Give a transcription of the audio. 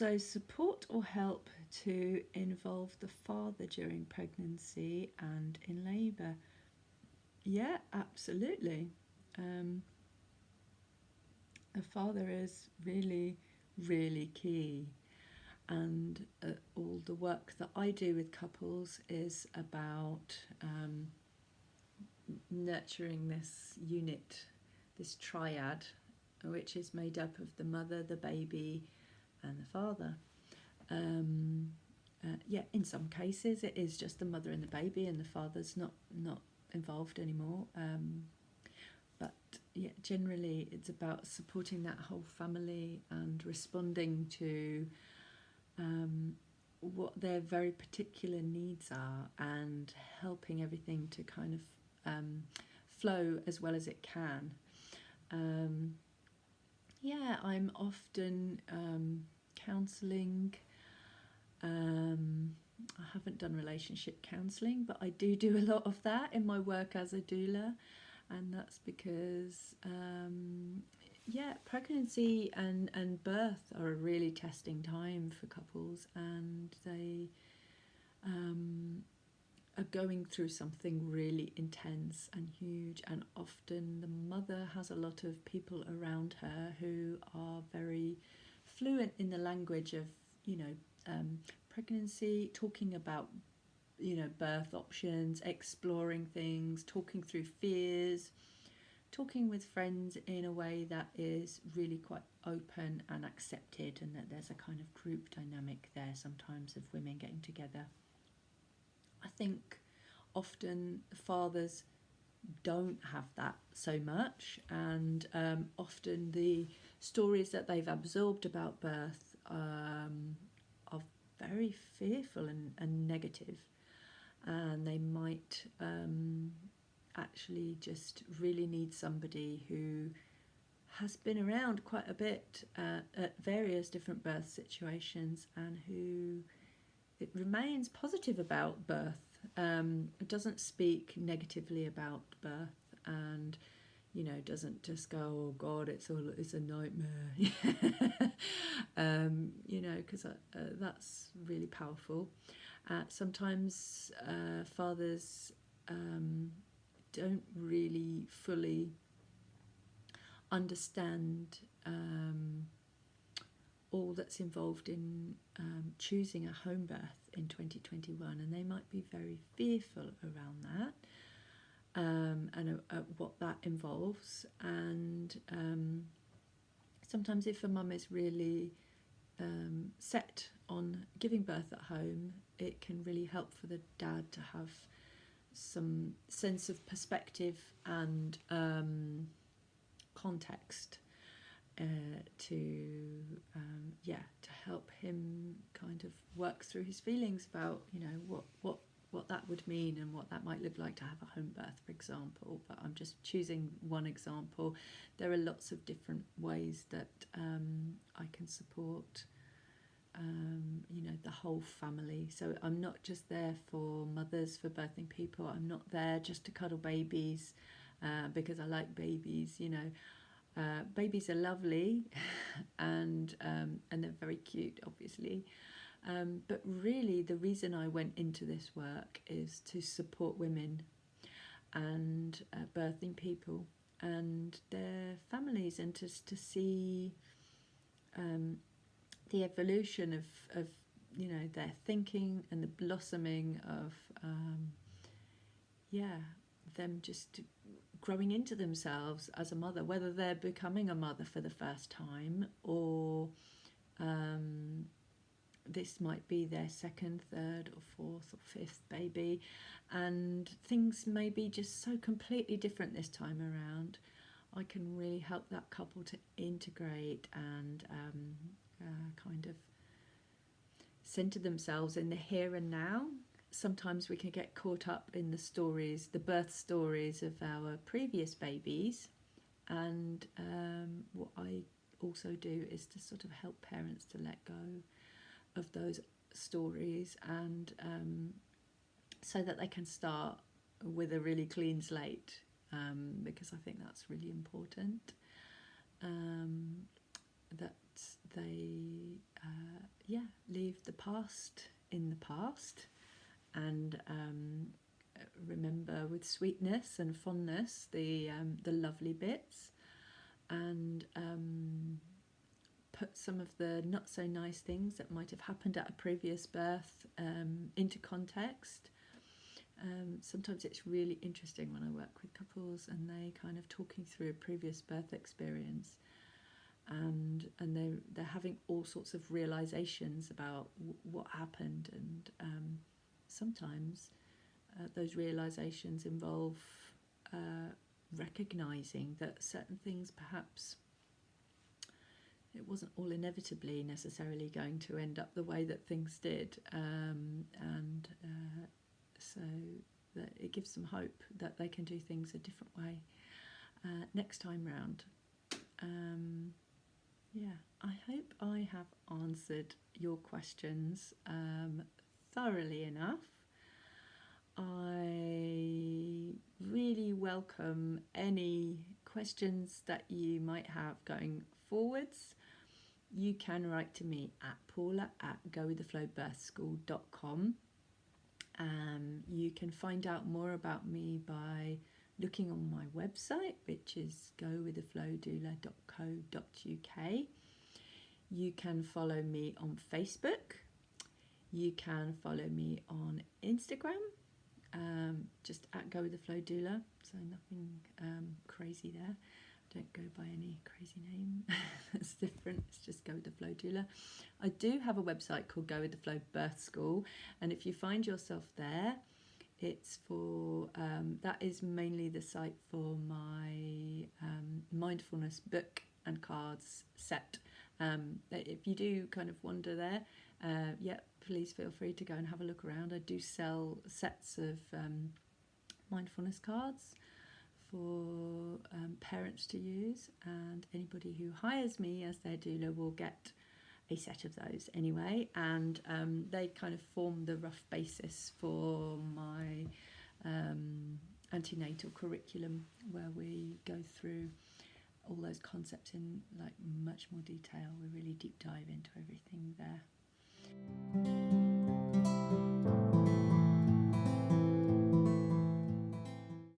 also support or help to involve the father during pregnancy and in labour? Yeah, absolutely. A father is really, really key. And all the work that I do with couples is about nurturing this unit, this triad, which is made up of the mother, the baby, and the father. Yeah, in some cases it is just the mother and the baby, and the father's not involved anymore. But yeah, generally it's about supporting that whole family and responding to what their very particular needs are, and helping everything to kind of flow as well as it can. Yeah, I'm often counselling. I haven't done relationship counselling, but I do a lot of that in my work as a doula, and that's because yeah, pregnancy and birth are a really testing time for couples, and they are going through something really intense and huge, and often the mother has a lot of people around her who are very fluent in the language of, pregnancy, talking about, birth options, exploring things, talking through fears, talking with friends in a way that is really quite open and accepted, and that there's a kind of group dynamic there sometimes of women getting together. I think often fathers don't have that so much, and often the stories that they've absorbed about birth are very fearful and negative, and they might actually just really need somebody who has been around quite a bit at various different birth situations, and who it remains positive about birth. It doesn't speak negatively about birth, and doesn't just go, oh God, it's a nightmare. Because that's really powerful. Sometimes fathers don't really fully understand all that's involved in choosing a home birth in 2021, and they might be very fearful around that, and what that involves. And sometimes if a mum is really set on giving birth at home, it can really help for the dad to have some sense of perspective and context to help him kind of work through his feelings about what that would mean, and what that might look like to have a home birth, for example. But I'm just choosing one example. There are lots of different ways that I can support the whole family. So I'm not just there for mothers, for birthing people. I'm not there just to cuddle babies because I like babies. Babies are lovely and they're very cute, obviously. But really the reason I went into this work is to support women and birthing people and their families, and just to see the evolution of their thinking, and the blossoming of them just growing into themselves as a mother, whether they're becoming a mother for the first time, or this might be their second, third or fourth or fifth baby, and things may be just so completely different this time around. I can really help that couple to integrate and kind of center themselves in the here and now. Sometimes we can get caught up in the stories, the birth stories of our previous babies, and what I also do is to sort of help parents to let go of those stories, and so that they can start with a really clean slate, because I think that's really important, that they leave the past in the past, and remember with sweetness and fondness the lovely bits, and put some of the not so nice things that might have happened at a previous birth into context. Sometimes it's really interesting when I work with couples and they kind of talking through a previous birth experience, and they're having all sorts of realizations about what happened, and sometimes those realizations involve recognizing that certain things, perhaps it wasn't all inevitably necessarily going to end up the way that things did, and so that it gives them hope that they can do things a different way next time round. I hope I have answered your questions thoroughly enough. I really welcome any questions that you might have going forwards. You can write to me at paula@gowiththeflowbirthschool.com. You can find out more about me by looking on my website, which is gowiththeflowdoula.co.uk. You can follow me on Facebook. You can follow me on Instagram, just at gowiththeflowdoula, so nothing crazy there. Don't go by any crazy name. It's different. It's just Go With The Flow Doula. I do have a website called Go With The Flow Birth School, and if you find yourself there, it's for that is mainly the site for my mindfulness book and cards set. If you do kind of wander there, please feel free to go and have a look around. I do sell sets of mindfulness cards for parents to use, and anybody who hires me as their doula will get a set of those anyway, and they kind of form the rough basis for my antenatal curriculum, where we go through all those concepts in like much more detail. We really deep dive into everything there.